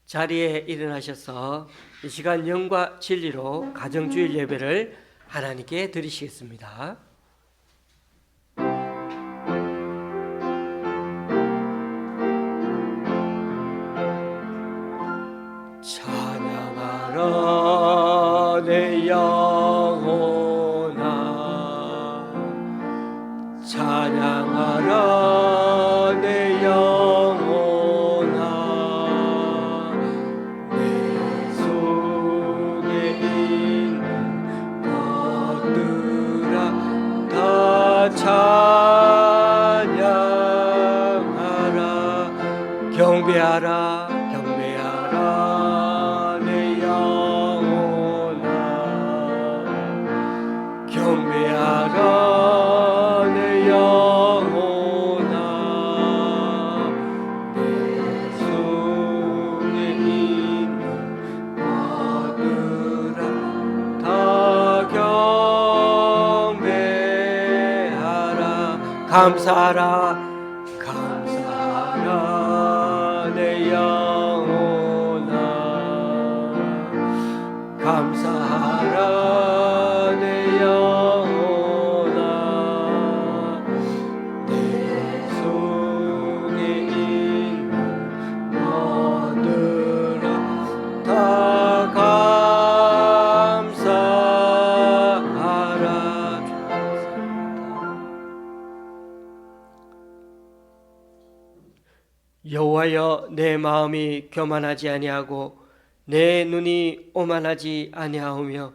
자리에 일어나셔서 이 시간 영과 진리로 가정주일 예배를 하나님께 드리시겠습니다. 찬양하라 내 영혼아, 찬양하라 내 영혼아, 내 속에 있는 것들아 다 찬양하라. 경배하라 경배하라 내 영혼아, 경배하라 내 영혼아, 내 속에 있는 것들아 다 경배하라. 감사하라 감사하라 내 영혼아, 감사하라 내 영혼아, 내 속에 있는 것들아 다 감사하라. 여호와여, 내 마음이 교만하지 아니하고 내 눈이 오만하지 아니하오며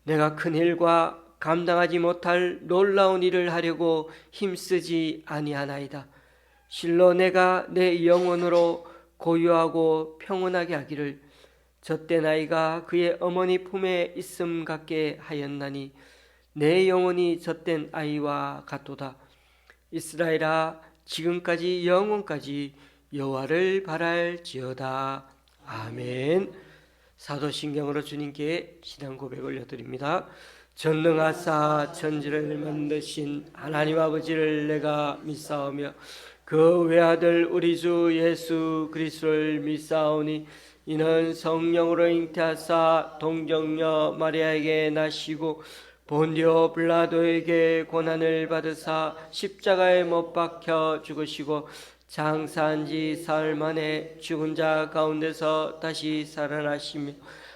내가 큰 일과 감당하지 못할 놀라운 일을 하려고 힘쓰지 아니하나이다. 실로 내가 내 영혼으로 고요하고 평온하게 하기를 젖된 아이가 그의 어머니 품에 있음 같게 하였나니 내 영혼이 젖된 아이와 같도다. 이스라엘아, 지금까지 영원까지 여호와를 바랄지어다. 아멘. 사도신경으로 주님께 신앙 고백 올려드립니다. 전능하사 천지를 만드신 하나님 아버지를 내가 믿사오며 그 외아들 우리 주 예수 그리스도를 믿사오니 이는 성령으로 잉태하사 동정녀 마리아에게 나시고 본디오 빌라도에게 고난을 받으사 십자가에 못 박혀 죽으시고 장사한 지 사흘 만에 죽은 자 가운데서 다시 살아나시며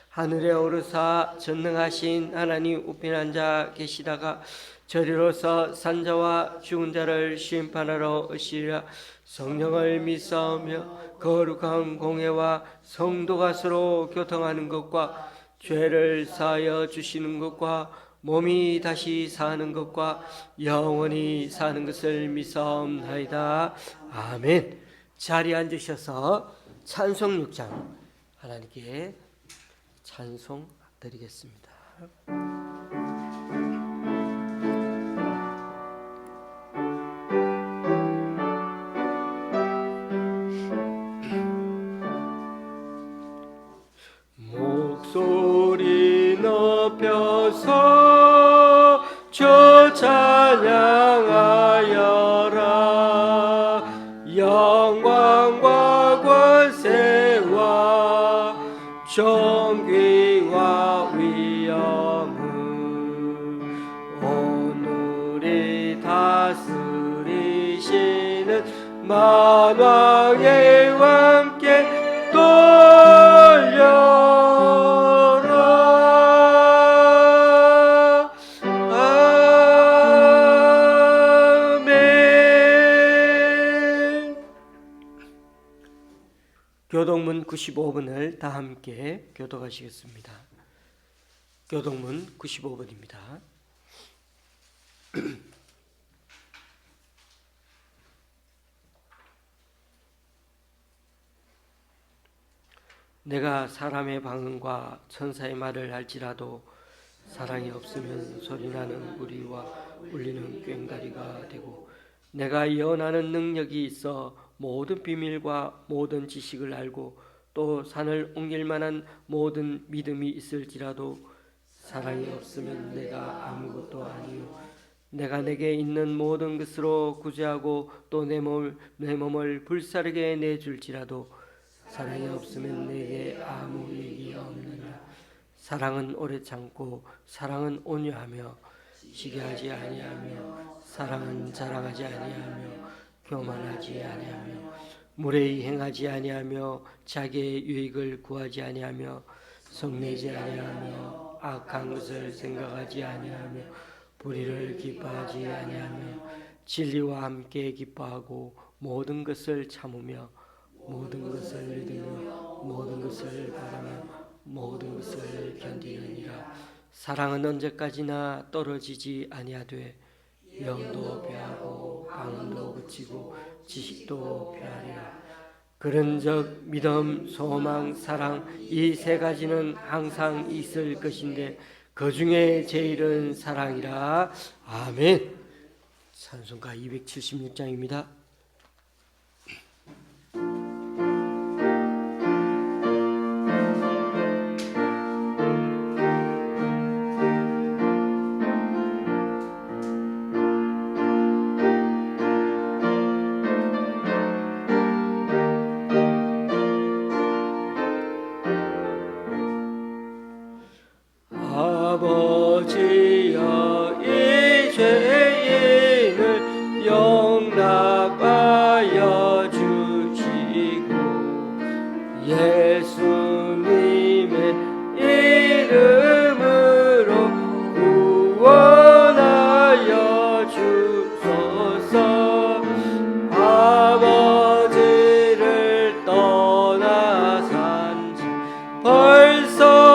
하늘에 오르사 전능하신 하나님 우편에 앉아 계시다가 저리로서 산자와 죽은 자를 심판하러 오시리라. 성령을 믿사오며 거룩한 공회와 성도가 서로 교통하는 것과 죄를 사하여 주시는 것과 몸이 다시 사는 것과 영원히 사는 것을 믿사옵나이다. 아멘. 자리에 앉으셔서 찬송 6장 하나님께 찬송 드리겠습니다. 목소리 높여서 주 찬양하여라. 영광과 권세와 존귀와 위엄은 오늘이 다스리시는 만왕의 왕께 돌려라. 교동문 95번을 다 함께 교독하시겠습니다. 교동문 95번입니다. 내가 사람의 방언과 천사의 말을 할지라도 사랑이 없으면 소리나는 우리와 울리는 꽹과리가 되고 내가 예언하는 능력이 있어 모든 비밀과 모든 지식을 알고 또 산을 옮길 만한 모든 믿음이 있을지라도 사랑이 없으면 내가 아무것도 아니요 내가 내게 있는 모든 것으로 구제하고 또 내 몸을 불사르게 내줄지라도 사랑이 없으면 내게 아무 유익이 없느니라. 사랑은 오래 참고 사랑은 온유하며 시기하지 아니하며 사랑은 자랑하지 아니하며 교만하지 아니하며 무례히 행하지 아니하며 자기의 유익을 구하지 아니하며 성내지 아니하며 악한 것을 생각하지 아니하며 불의를 기뻐하지 아니하며 진리와 함께 기뻐하고 모든 것을 참으며 모든 것을 믿으며 모든 것을 바라며 모든 것을 견디느니라. 사랑은 언제까지나 떨어지지 아니하되 영도 변하고 방언도 그치고 지식도 변하리라. 그런즉 믿음, 소망, 사랑 이 세 가지는 항상 있을 것인데 그 중에 제일은 사랑이라. 아멘. 찬송가 276장입니다. 아버지여 이 죄인을 용납하여 주시고 예수님의 이름으로 구원하여 주소서. 아버지를 떠나 산지 벌써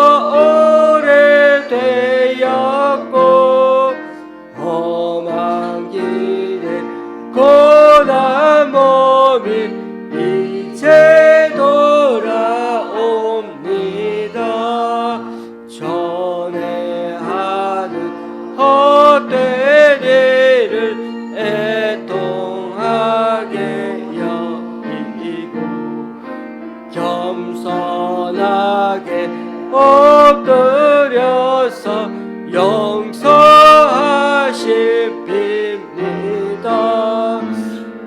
되었고 험한 길에 고난 몸이 이제 돌아옵니다. 전에 하는 헛된 일을 애통하게 여기고 겸손하게 엎드려서 용서하십니다.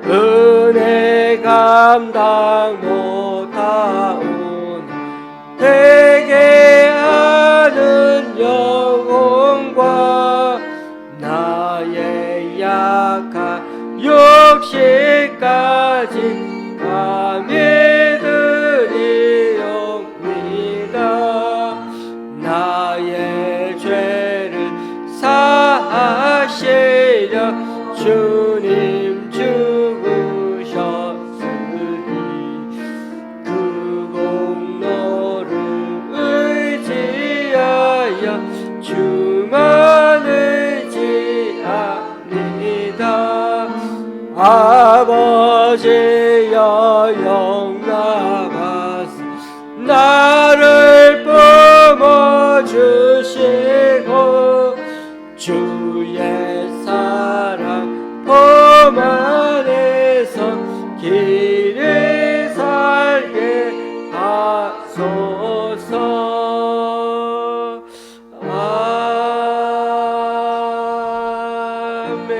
은혜 감당 못하오니 회개하는 영혼과 나의 약한 육신까지 감히 드리옵니다. 나의 죄를 사하시려 주님 죽으셨으니 그 공로를 의지하여 주만 의지합니다. 아버지여 용납하사 나를 품어주시고 주의 사랑 품 안에서 길을 살게 하소서. 아멘.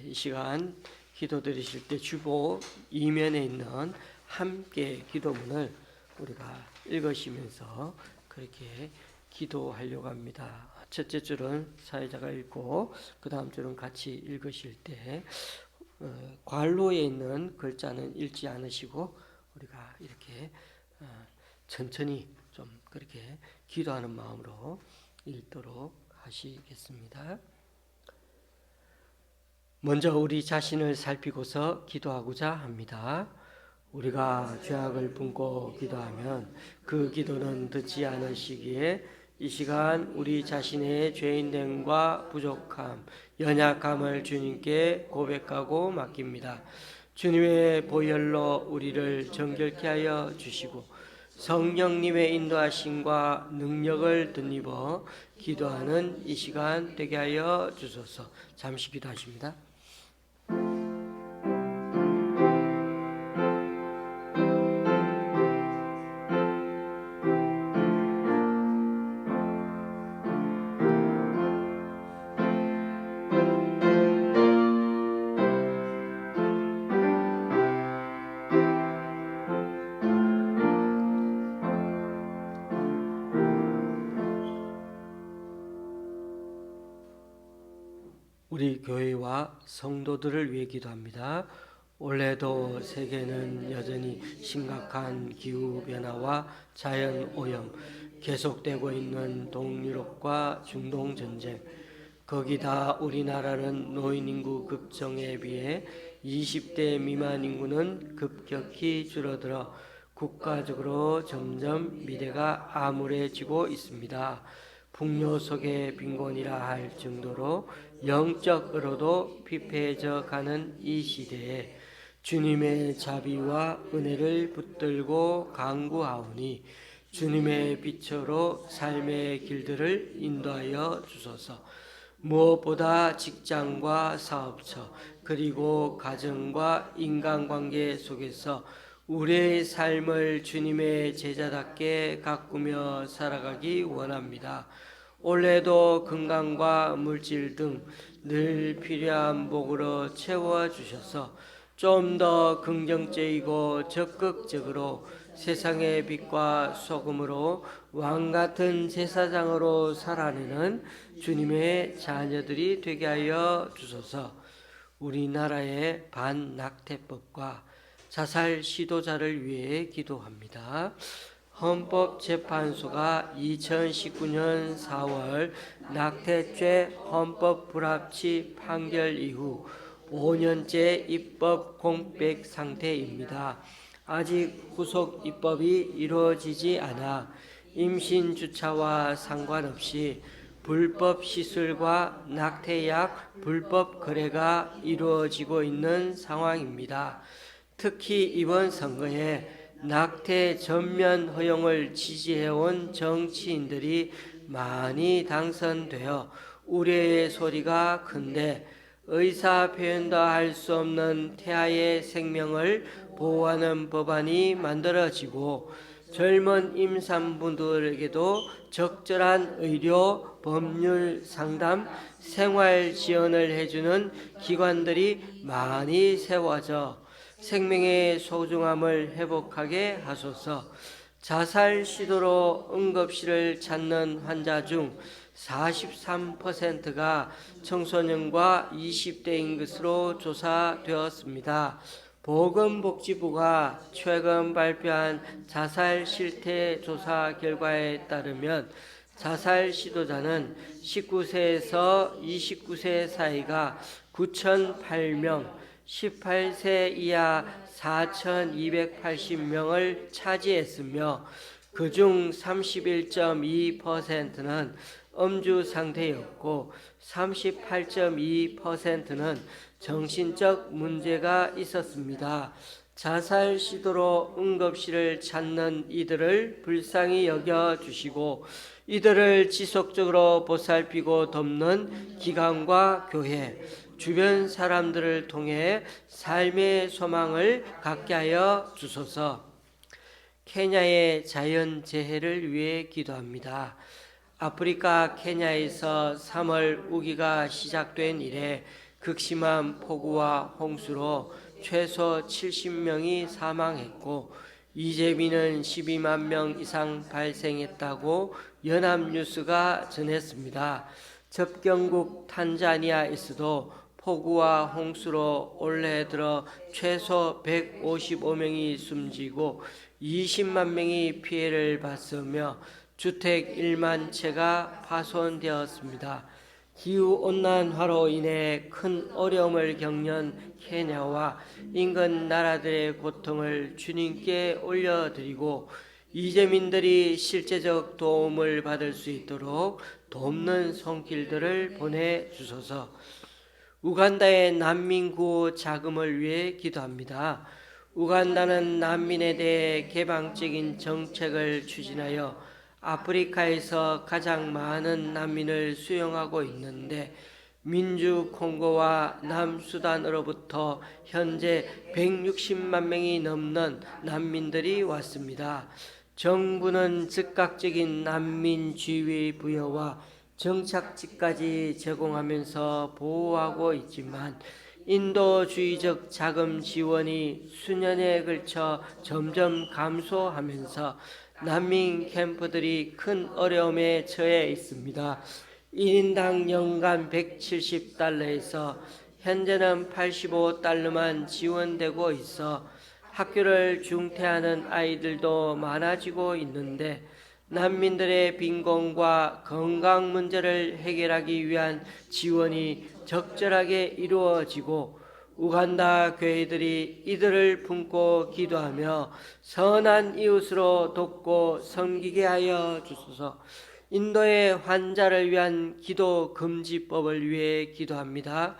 이 시간 기도 드리실 때 주보 이면에 있는 함께 기도문을 우리가 읽으시면서 그렇게 기도하려고 합니다. 첫째 줄은 사회자가 읽고 그 다음 줄은 같이 읽으실 때 괄로에 있는 글자는 읽지 않으시고 우리가 이렇게 천천히 좀 그렇게 기도하는 마음으로 읽도록 하시겠습니다. 먼저 우리 자신을 살피고서 기도하고자 합니다. 우리가 죄악을 품고 기도하면 그 기도는 듣지 않으시기에 이 시간 우리 자신의 죄인됨과 부족함, 연약함을 주님께 고백하고 맡깁니다. 주님의 보혈로 우리를 정결케 하여 주시고 성령님의 인도하심과 능력을 덧입어 기도하는 이 시간 되게 하여 주소서. 잠시 기도하십니다. 우리 교회와 성도들을 위해 기도합니다. 올해도 세계는 여전히 심각한 기후변화와 자연오염, 계속되고 있는 동유럽과 중동 전쟁, 거기다 우리나라는 노인 인구 급증에 비해 20대 미만 인구는 급격히 줄어들어 국가적으로 점점 미래가 암울해지고 있습니다. 풍요 속의 빈곤이라 할 정도로 영적으로도 피폐해져 가는 이 시대에 주님의 자비와 은혜를 붙들고 간구하오니 주님의 빛으로 삶의 길들을 인도하여 주소서. 무엇보다 직장과 사업처 그리고 가정과 인간관계 속에서 우리의 삶을 주님의 제자답게 가꾸며 살아가기 원합니다. 올해도 건강과 물질 등 늘 필요한 복으로 채워주셔서 좀 더 긍정적이고 적극적으로 세상의 빛과 소금으로 왕같은 제사장으로 살아내는 주님의 자녀들이 되게 하여 주소서. 우리나라의 반낙태법과 자살 시도자를 위해 기도합니다. 헌법재판소가 2019년 4월 낙태죄 헌법 불합치 판결 이후 5년째 입법 공백 상태입니다. 아직 후속 입법이 이루어지지 않아 임신 주차와 상관없이 불법 시술과 낙태약 불법 거래가 이루어지고 있는 상황입니다. 특히 이번 선거에 낙태 전면 허용을 지지해온 정치인들이 많이 당선되어 우려의 소리가 큰데 의사 표현도 할 수 없는 태아의 생명을 보호하는 법안이 만들어지고 젊은 임산부들에게도 적절한 의료, 법률 상담, 생활 지원을 해주는 기관들이 많이 세워져 생명의 소중함을 회복하게 하소서. 자살 시도로 응급실을 찾는 환자 중 43%가 청소년과 20대인 것으로 조사되었습니다. 보건복지부가 최근 발표한 자살 실태 조사 결과에 따르면 자살 시도자는 19세에서 29세 사이가 9,008명, 18세 이하 4,280명을 차지했으며 그중 31.2%는 음주 상태였고 38.2%는 정신적 문제가 있었습니다. 자살 시도로 응급실을 찾는 이들을 불쌍히 여겨주시고 이들을 지속적으로 보살피고 돕는 기관과 교회, 주변 사람들을 통해 삶의 소망을 갖게 하여 주소서. 케냐의 자연재해를 위해 기도합니다. 아프리카 케냐에서 3월 우기가 시작된 이래 극심한 폭우와 홍수로 최소 70명이 사망했고 이재민은 12만 명 이상 발생했다고 연합뉴스가 전했습니다. 접경국 탄자니아에서도 폭우와 홍수로 올해 들어 최소 155명이 숨지고 20만 명이 피해를 봤으며 주택 1만 채가 파손되었습니다. 기후온난화로 인해 큰 어려움을 겪는 케냐와 인근 나라들의 고통을 주님께 올려드리고 이재민들이 실제적 도움을 받을 수 있도록 돕는 손길들을 보내주소서. 우간다의 난민 구호 자금을 위해 기도합니다. 우간다는 난민에 대해 개방적인 정책을 추진하여 아프리카에서 가장 많은 난민을 수용하고 있는데 민주 콩고와 남수단으로부터 현재 160만 명이 넘는 난민들이 왔습니다. 정부는 즉각적인 난민 지위 부여와 정착지까지 제공하면서 보호하고 있지만 인도주의적 자금 지원이 수년에 걸쳐 점점 감소하면서 난민 캠프들이 큰 어려움에 처해 있습니다. 1인당 연간 170달러에서 현재는 85달러만 지원되고 있어 학교를 중퇴하는 아이들도 많아지고 있는데, 난민들의 빈곤과 건강 문제를 해결하기 위한 지원이 적절하게 이루어지고 우간다 교회들이 이들을 품고 기도하며 선한 이웃으로 돕고 섬기게 하여 주소서. 인도의 환자를 위한 기도 금지법을 위해 기도합니다.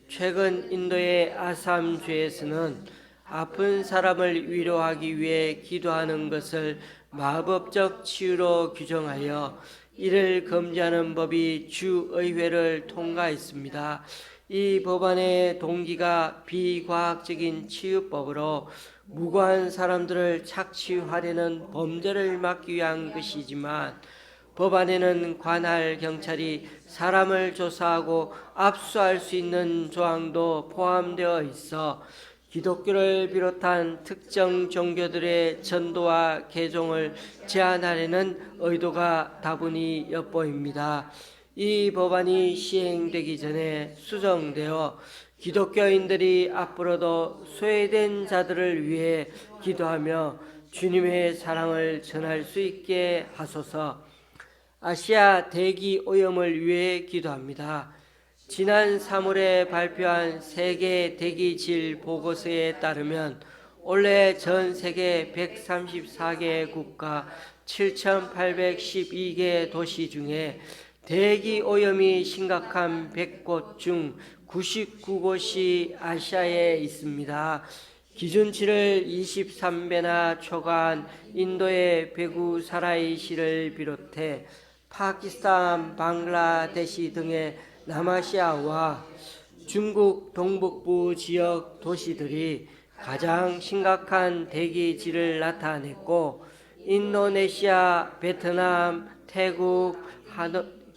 최근 인도의 아삼주에서는 아픈 사람을 위로하기 위해 기도하는 것을 마법적 치유로 규정하여 이를 금지하는 법이 주의회를 통과했습니다. 이 법안의 동기가 비과학적인 치유법으로 무고한 사람들을 착취하려는 범죄를 막기 위한 것이지만, 법안에는 관할 경찰이 사람을 조사하고 압수할 수 있는 조항도 포함되어 있어 기독교를 비롯한 특정 종교들의 전도와 개종을 제한하려는 의도가 다분히 엿보입니다. 이 법안이 시행되기 전에 수정되어 기독교인들이 앞으로도 소외된 자들을 위해 기도하며 주님의 사랑을 전할 수 있게 하소서. 아시아 대기 오염을 위해 기도합니다. 지난 3월에 발표한 세계 대기질 보고서에 따르면 올해 전 세계 134개 국가 7,812개 도시 중에 대기 오염이 심각한 100곳 중 99곳이 아시아에 있습니다. 기준치를 23배나 초과한 인도의 베구사라이시를 비롯해 파키스탄, 방글라데시 등의 남아시아와 중국 동북부 지역 도시들이 가장 심각한 대기질을 나타냈고, 인도네시아, 베트남, 태국,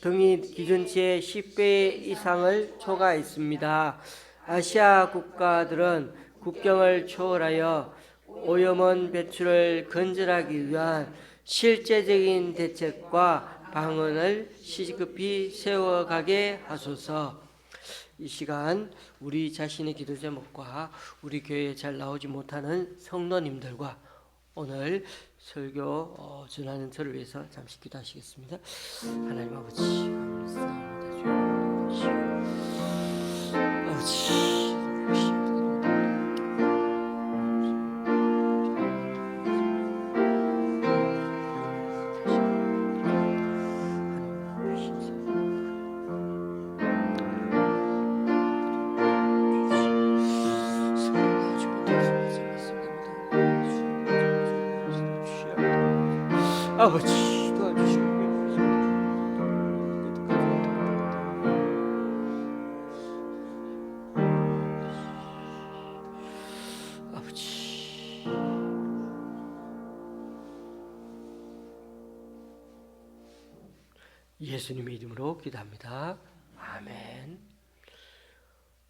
등이 기준치의 10배 이상을 초과했습니다. 아시아 국가들은 국경을 초월하여 오염원 배출을 근절하기 위한 실제적인 대책과 방안을 시급히 세워가게 하소서. 이 시간 우리 자신의 기도 제목과 우리 교회에 잘 나오지 못하는 성도님들과 오늘 설교 전하는 저를 위해서 잠시 기도하시겠습니다. 하나님 아버지, 감사합니다. 아버지, 아버지 도와주시고 아버지, 예수님의 이름으로 기도합니다. 아멘.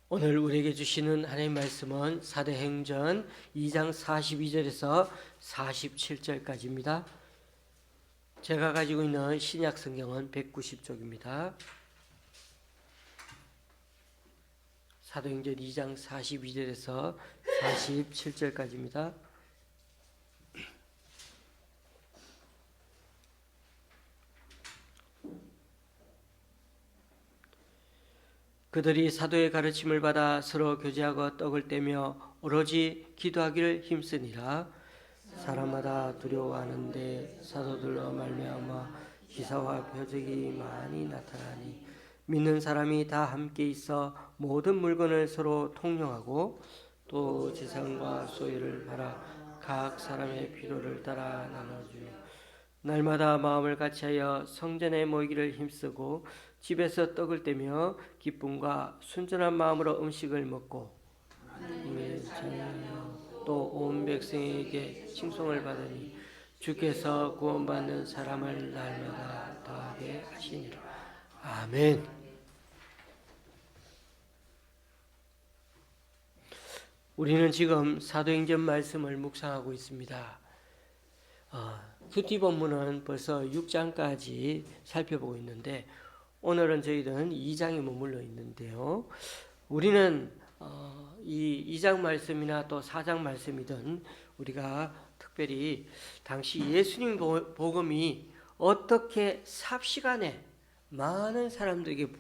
오늘 우리에게 주시는 하나님의 말씀은 사도행전 2장 42절에서 47절까지입니다. 제가 가지고 있는 신약 성경은 190쪽입니다. 사도행전 2장 42절에서 47절까지입니다. 그들이 사도의 가르침을 받아 서로 교제하고 떡을 떼며 오로지 기도하기를 힘쓰니라. 사람마다 두려워하는데 사도들로 말미암아 기사와 표적이 많이 나타나니 믿는 사람이 다 함께 있어 모든 물건을 서로 통용하고 또 재산과 소유를 팔아 각 사람의 필요를 따라 나눠주며 날마다 마음을 같이하여 성전에 모이기를 힘쓰고 집에서 떡을 떼며 기쁨과 순전한 마음으로 음식을 먹고 또 온 백성에게 칭송을 받으니 주께서 구원받는 사람을 날마다 더하게 하시니라. 아멘. 우리는 지금 사도행전 말씀을 묵상하고 있습니다. 큐티 본문은 벌써 6장까지 살펴보고 있는데 오늘은 저희들은 2장에 머물러 있는데요. 우리는 이 2장 말씀이나 또 4장 말씀이든 우리가 특별히 당시 예수님 복음이 어떻게 삽시간에 많은 사람들에게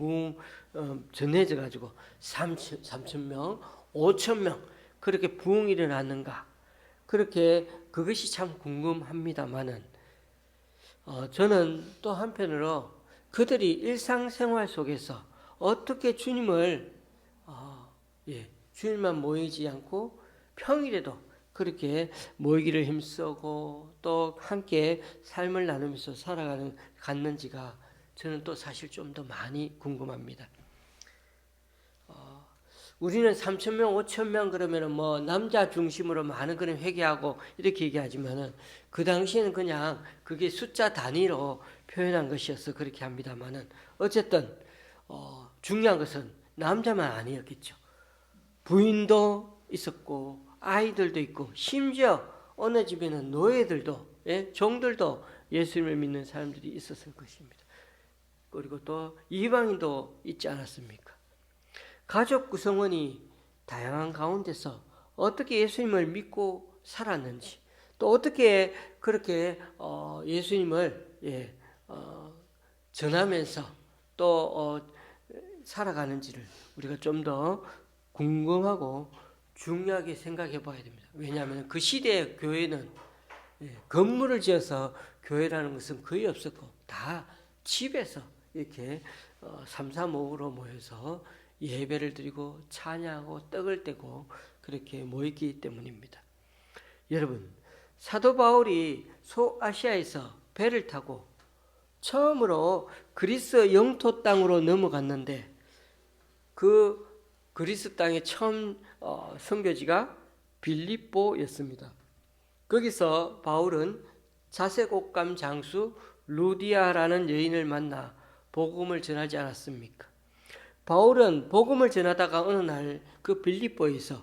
전해져 가지고 3,000명, 5,000명 그렇게 부흥이 일어났는가, 그렇게 그것이 참 궁금합니다만은 저는 또 한편으로 그들이 일상생활 속에서 어떻게 주님을 주일만 모이지 않고 평일에도 그렇게 모이기를 힘쓰고 또 함께 삶을 나누면서 갔는지가 저는 또 사실 좀 더 많이 궁금합니다. 우리는 3,000명, 5,000명 그러면은 뭐 남자 중심으로 많은 그런 회개하고 이렇게 얘기하지만은 그 당시에는 그냥 그게 숫자 단위로 표현한 것이어서 그렇게 합니다만은 어쨌든 중요한 것은 남자만 아니었겠죠. 부인도 있었고 아이들도 있고 심지어 어느 집에는 노예들도 종들도 예수님을 믿는 사람들이 있었을 것입니다. 그리고 또 이방인도 있지 않았습니까? 가족 구성원이 다양한 가운데서 어떻게 예수님을 믿고 살았는지, 또 어떻게 그렇게 예수님을 전하면서 또 살아가는지를 우리가 좀 더 궁금하고 중요하게 생각해 봐야 됩니다. 왜냐하면 그 시대의 교회는 건물을 지어서 교회라는 것은 거의 없었고 다 집에서 이렇게 3, 4, 5로 모여서 예배를 드리고 찬양하고 떡을 떼고 그렇게 모였기 때문입니다. 여러분, 사도 바울이 소아시아에서 배를 타고 처음으로 그리스 영토 땅으로 넘어갔는데 그 그리스 땅의 처음 선교지가 빌립보였습니다. 거기서 바울은 자색옥감 장수 루디아라는 여인을 만나 복음을 전하지 않았습니까? 바울은 복음을 전하다가 어느 날 그 빌립보에서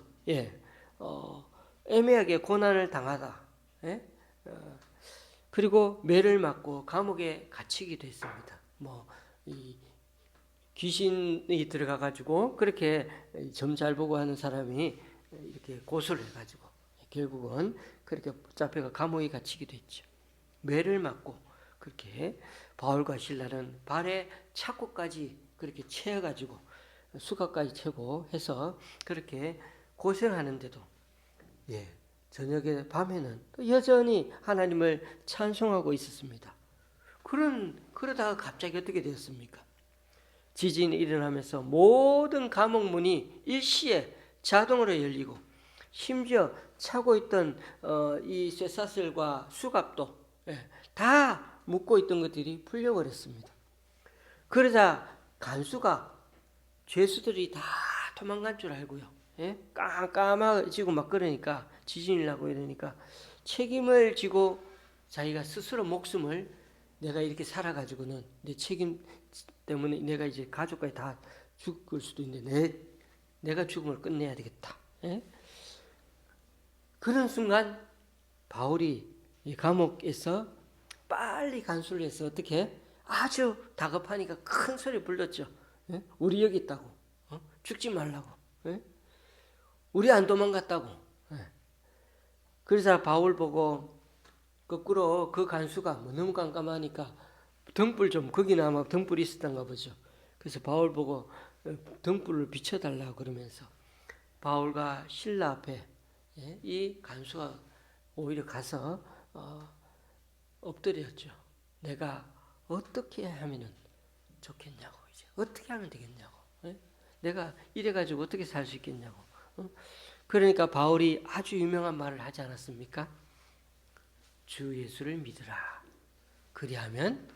애매하게 고난을 당하다, 그리고 매를 맞고 감옥에 갇히기도 했습니다. 이 귀신이 들어가 가지고 그렇게 점 잘 보고 하는 사람이 이렇게 고소를 해가지고 결국은 그렇게 잡혀가 감옥에 갇히기도 했죠. 매를 맞고 그렇게 바울과 실라는 발에 차고까지 그렇게 채워가지고 수갑까지 채고 해서 그렇게 고생하는데도 저녁에 밤에는 여전히 하나님을 찬송하고 있었습니다. 그러다가 갑자기 어떻게 되었습니까? 지진이 일어나면서 모든 감옥문이 일시에 자동으로 열리고 심지어 차고 있던 이 쇠사슬과 수갑도 다 묶고 있던 것들이 풀려버렸습니다. 그러자 간수가 죄수들이 다 도망간 줄 알고요. 깜깜해지고 막 그러니까 지진이 나고 이러니까 책임을 지고 자기가 스스로 목숨을 내가 이렇게 살아가지고는 내 책임 때문에 내가 이제 가족까지 다 죽을 수도 있는데 내가 죽음을 끝내야 되겠다. 그런 순간 바울이 이 감옥에서 빨리 간수를 해서 어떻게 아주 다급하니까 큰 소리 불렀죠. 우리 여기 있다고. 죽지 말라고. 우리 안 도망갔다고. 그래서 바울 보고 거꾸로 그 간수가 너무 깜깜하니까 등불 좀, 거기는 아마 등불이 있었던가 보죠. 그래서 바울 보고 등불을 비춰달라고 그러면서 바울과 실라 앞에 이 간수가 오히려 가서 엎드렸죠. 내가 어떻게 하면 좋겠냐고, 이제 어떻게 하면 되겠냐고, 내가 이래가지고 어떻게 살 수 있겠냐고. 그러니까 바울이 아주 유명한 말을 하지 않았습니까? 주 예수를 믿으라. 그리하면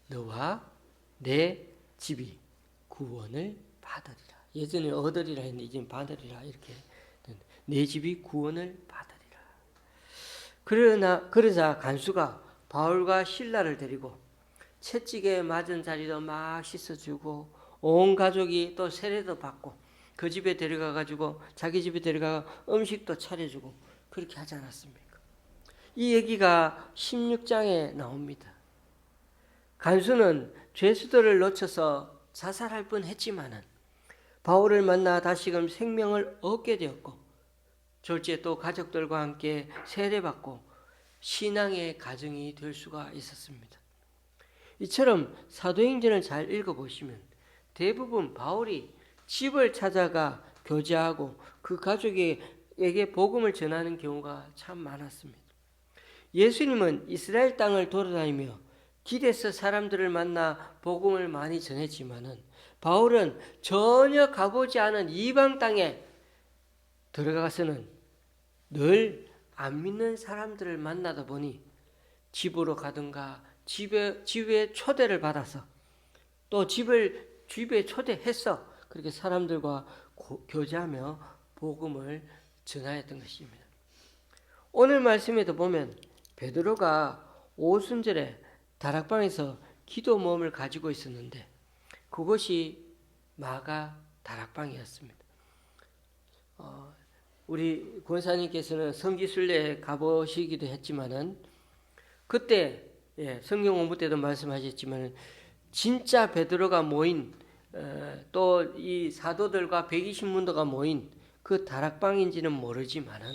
너와 내 집이 구원을 받으리라. 예전에 얻으리라 했는데 이제는 받으리라 이렇게. 내 집이 구원을 받으리라. 그러자 간수가 바울과 실라를 데리고 채찍에 맞은 자리도 막 씻어주고 온 가족이 또 세례도 받고 그 집에 데려가 가지고 자기 집에 데려가 음식도 차려주고 그렇게 하지 않았습니까? 이 얘기가 16장에 나옵니다. 간수는 죄수들을 놓쳐서 자살할 뻔했지만은 바울을 만나 다시금 생명을 얻게 되었고, 졸지에 또 가족들과 함께 세례받고 신앙의 가정이 될 수가 있었습니다. 이처럼 사도행전을 잘 읽어보시면 대부분 바울이 집을 찾아가 교제하고 그 가족에게 복음을 전하는 경우가 참 많았습니다. 예수님은 이스라엘 땅을 돌아다니며 길에서 사람들을 만나 복음을 많이 전했지만은 바울은 전혀 가보지 않은 이방 땅에 들어가서는 늘 안 믿는 사람들을 만나다 보니 집으로 가든가 집에 초대를 받아서 또 집에 초대해서 그렇게 사람들과 교제하며 복음을 전하였던 것입니다. 오늘 말씀에도 보면 베드로가 오순절에 다락방에서 기도 모임을 가지고 있었는데 그것이 마가 다락방이었습니다. 우리 권사님께서는 성지순례에 가보시기도 했지만은 그때 성경 공부 때도 말씀하셨지만은 진짜 베드로가 모인 또 이 사도들과 120문도가 모인 그 다락방인지는 모르지만은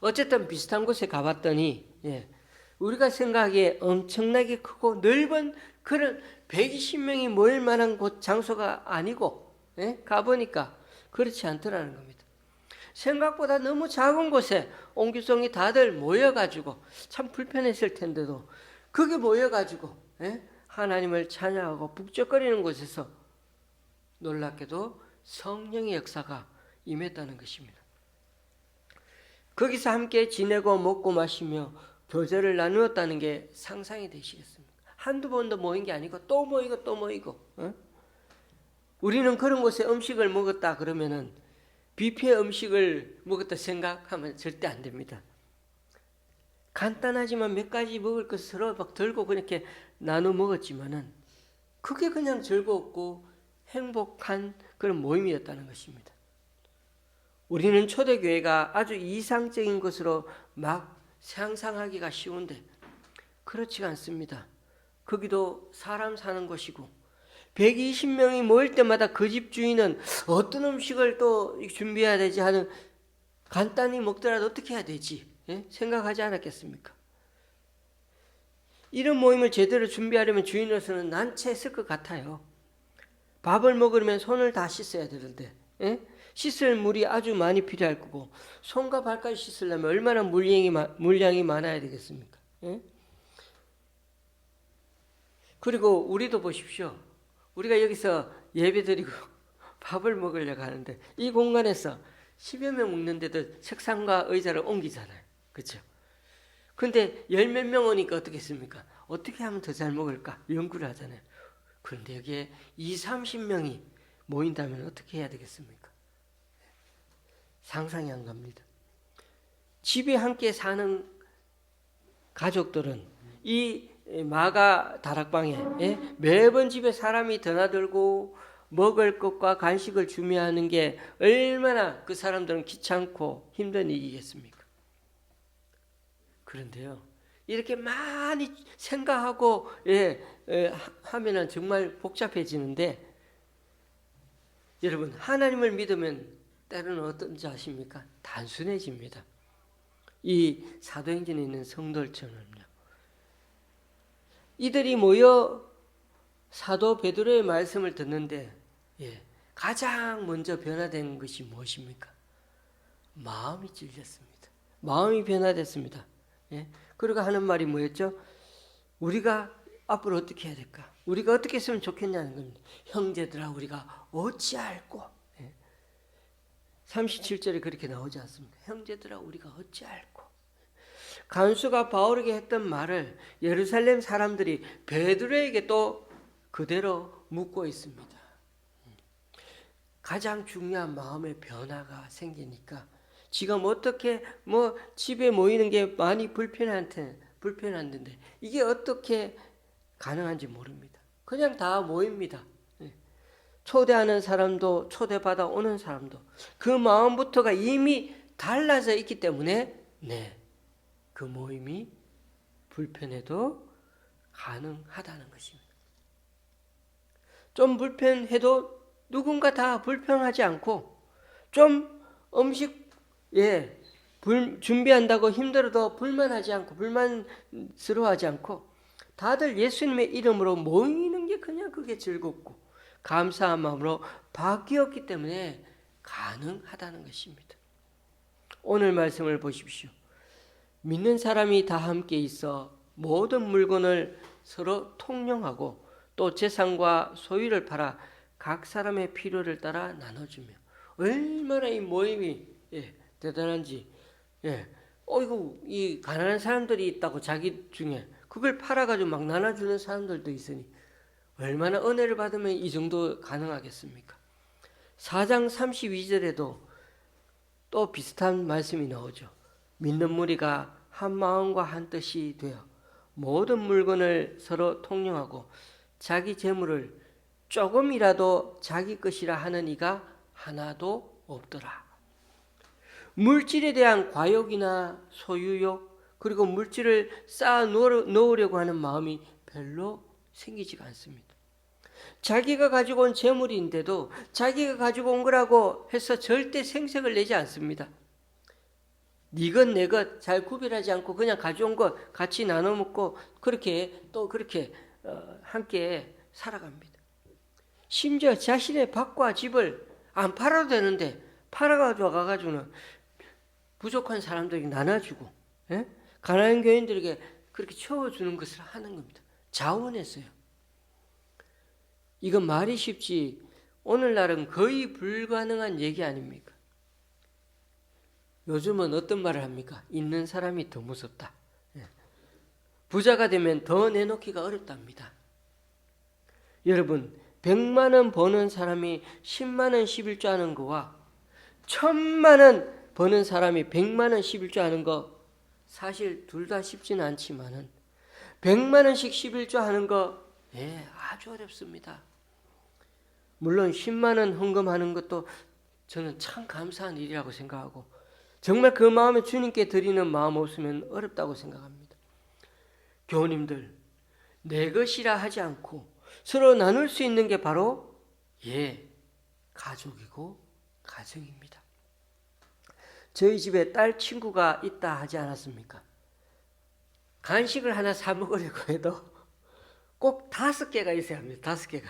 어쨌든 비슷한 곳에 가봤더니 우리가 생각하기에 엄청나게 크고 넓은 그런 120명이 모일 만한 곳 장소가 아니고 가보니까 그렇지 않더라는 겁니다. 생각보다 너무 작은 곳에 옹기종이 다들 모여가지고 참 불편했을 텐데도 그게 모여가지고 하나님을 찬양하고 북적거리는 곳에서 놀랍게도 성령의 역사가 임했다는 것입니다. 거기서 함께 지내고 먹고 마시며 교제를 나누었다는 게 상상이 되시겠습니까? 한두 번도 모인 게 아니고 또 모이고 또 모이고. 우리는 그런 곳에 음식을 먹었다 그러면은 뷔페 음식을 먹었다 생각하면 절대 안 됩니다. 간단하지만 몇 가지 먹을 것을 서로 막 들고 그렇게 나눠 먹었지만은 그게 그냥 즐겁고 행복한 그런 모임이었다는 것입니다. 우리는 초대교회가 아주 이상적인 것으로 막 상상하기가 쉬운데 그렇지가 않습니다. 거기도 사람 사는 곳이고 120명이 모일 때마다 그 집 주인은 어떤 음식을 또 준비해야 되지 하는 간단히 먹더라도 어떻게 해야 되지 생각하지 않았겠습니까? 이런 모임을 제대로 준비하려면 주인으로서는 난처했을 것 같아요. 밥을 먹으려면 손을 다 씻어야 되는데 씻을 물이 아주 많이 필요할 거고 손과 발까지 씻으려면 얼마나 물량이 많아야 되겠습니까? 그리고 우리도 보십시오. 우리가 여기서 예배드리고 밥을 먹으려고 하는데 이 공간에서 10여 명 먹는데도 책상과 의자를 옮기잖아요. 그렇죠? 근데 10몇 명 오니까 어떻겠습니까? 어떻게 하면 더 잘 먹을까? 연구를 하잖아요. 그런데 여기에 20-30명이 모인다면 어떻게 해야 되겠습니까? 상상이 안 갑니다. 집에 함께 사는 가족들은 이 마가 다락방에 매번 집에 사람이 드나들고 먹을 것과 간식을 준비하는 게 얼마나 그 사람들은 귀찮고 힘든 일이겠습니까? 그런데요, 이렇게 많이 생각하고 하면은 정말 복잡해지는데 여러분 하나님을 믿으면 때로는 어떤지 아십니까? 단순해집니다. 이 사도행전에 있는 성도들처럼요. 이들이 모여 사도 베드로의 말씀을 듣는데 가장 먼저 변화된 것이 무엇입니까? 마음이 찔렸습니다. 마음이 변화됐습니다. 그리고 하는 말이 뭐였죠? 우리가 앞으로 어떻게 해야 될까? 우리가 어떻게 했으면 좋겠냐는 겁니다. 형제들아 우리가 어찌할꼬? 37절에 그렇게 나오지 않습니까? 형제들아 우리가 어찌할꼬? 간수가 바울에게 했던 말을 예루살렘 사람들이 베드로에게 또 그대로 묻고 있습니다. 가장 중요한 마음의 변화가 생기니까 지금 어떻게 집에 모이는 게 많이 불편한데 이게 어떻게 가능한지 모릅니다. 그냥 다 모입니다. 초대하는 사람도 초대받아 오는 사람도 그 마음부터가 이미 달라져 있기 때문에 그 모임이 불편해도 가능하다는 것입니다. 좀 불편해도 누군가 다 불편하지 않고, 좀 음식 준비한다고 힘들어도 불만하지 않고, 불만스러워하지 않고, 다들 예수님의 이름으로 모이는 게 그냥 그게 즐겁고 감사한 마음으로 바뀌었기 때문에 가능하다는 것입니다. 오늘 말씀을 보십시오. 믿는 사람이 다 함께 있어 모든 물건을 서로 통용하고 또 재산과 소유를 팔아 각 사람의 필요를 따라 나눠주며, 얼마나 이 모임이 대단한지. 이거 이 가난한 사람들이 있다고 자기 중에 그걸 팔아가지고 막 나눠주는 사람들도 있으니 얼마나 은혜를 받으면 이 정도 가능하겠습니까? 4장 32절에도 또 비슷한 말씀이 나오죠. 믿는 무리가 한 마음과 한 뜻이 되어 모든 물건을 서로 통용하고 자기 재물을 조금이라도 자기 것이라 하는 이가 하나도 없더라. 물질에 대한 과욕이나 소유욕, 그리고 물질을 쌓아 놓으려고 하는 마음이 별로 생기지가 않습니다. 자기가 가지고 온 재물인데도 자기가 가지고 온 거라고 해서 절대 생색을 내지 않습니다. 네 것 내 것 잘 구별하지 않고 그냥 가져온 것 같이 나눠 먹고 그렇게 함께 살아갑니다. 심지어 자신의 밭과 집을 안 팔아도 되는데 팔아가지고 가가지고는 부족한 사람들에게 나눠주고, 가난한 교인들에게 그렇게 채워주는 것을 하는 겁니다. 자원했어요. 이건 말이 쉽지 오늘날은 거의 불가능한 얘기 아닙니까? 요즘은 어떤 말을 합니까? 있는 사람이 더 무섭다. 부자가 되면 더 내놓기가 어렵답니다. 여러분, 100만 원 버는 사람이 10만 원 11조 하는 거와 1000만 원 버는 사람이 100만 원 11조 하는 거, 사실 둘 다 쉽지는 않지만은 100만 원씩 11조 하는 거 아주 어렵습니다. 물론 10만 원 헌금하는 것도 저는 참 감사한 일이라고 생각하고 정말 그 마음에 주님께 드리는 마음 없으면 어렵다고 생각합니다. 교우님들, 내 것이라 하지 않고 서로 나눌 수 있는 게 바로 가족이고 가정입니다. 저희 집에 딸 친구가 있다 하지 않았습니까? 간식을 하나 사 먹으려고 해도 꼭 5개가 있어야 합니다. 5개가.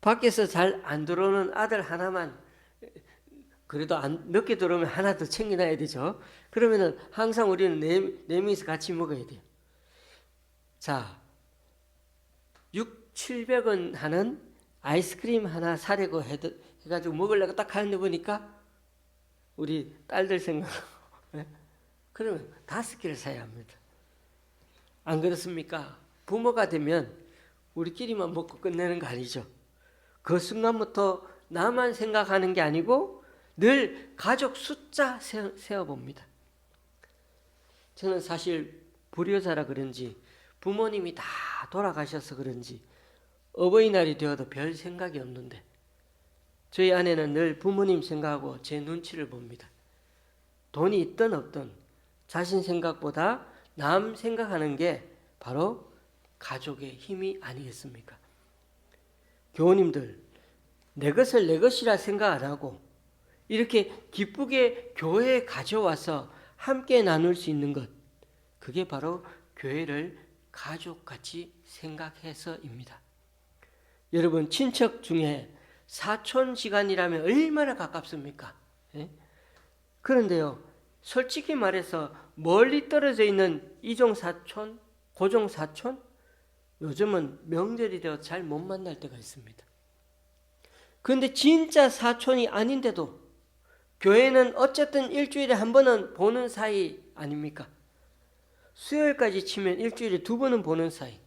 밖에서 잘 안 들어오는 아들 하나만, 그래도 늦게 들어오면 하나 더 챙겨놔야 되죠. 그러면은 항상 우리는 네 명이서 같이 먹어야 돼요. 자, 700원 하는 아이스크림 하나 사려고 해가지고 먹으려고 딱 하는데 보니까 우리 딸들 생각하고 그러면 5개를 사야 합니다. 안 그렇습니까? 부모가 되면 우리끼리만 먹고 끝내는 거 아니죠. 그 순간부터 나만 생각하는 게 아니고 늘 가족 숫자 세어봅니다. 저는 사실 불효자라 그런지 부모님이 다 돌아가셔서 그런지 어버이날이 되어도 별 생각이 없는데 저희 아내는 늘 부모님 생각하고 제 눈치를 봅니다. 돈이 있든 없든 자신 생각보다 남 생각하는 게 바로 가족의 힘이 아니겠습니까? 교우님들, 내 것을 내 것이라 생각 안 하고 이렇게 기쁘게 교회에 가져와서 함께 나눌 수 있는 것, 그게 바로 교회를 가족같이 생각해서입니다. 여러분, 친척 중에 사촌지간이라면 얼마나 가깝습니까? 그런데요, 솔직히 말해서 멀리 떨어져 있는 이종사촌, 고종사촌, 요즘은 명절이 되어 잘 못 만날 때가 있습니다. 그런데 진짜 사촌이 아닌데도 교회는 어쨌든 일주일에 한 번은 보는 사이 아닙니까? 수요일까지 치면 일주일에 2번은 보는 사이,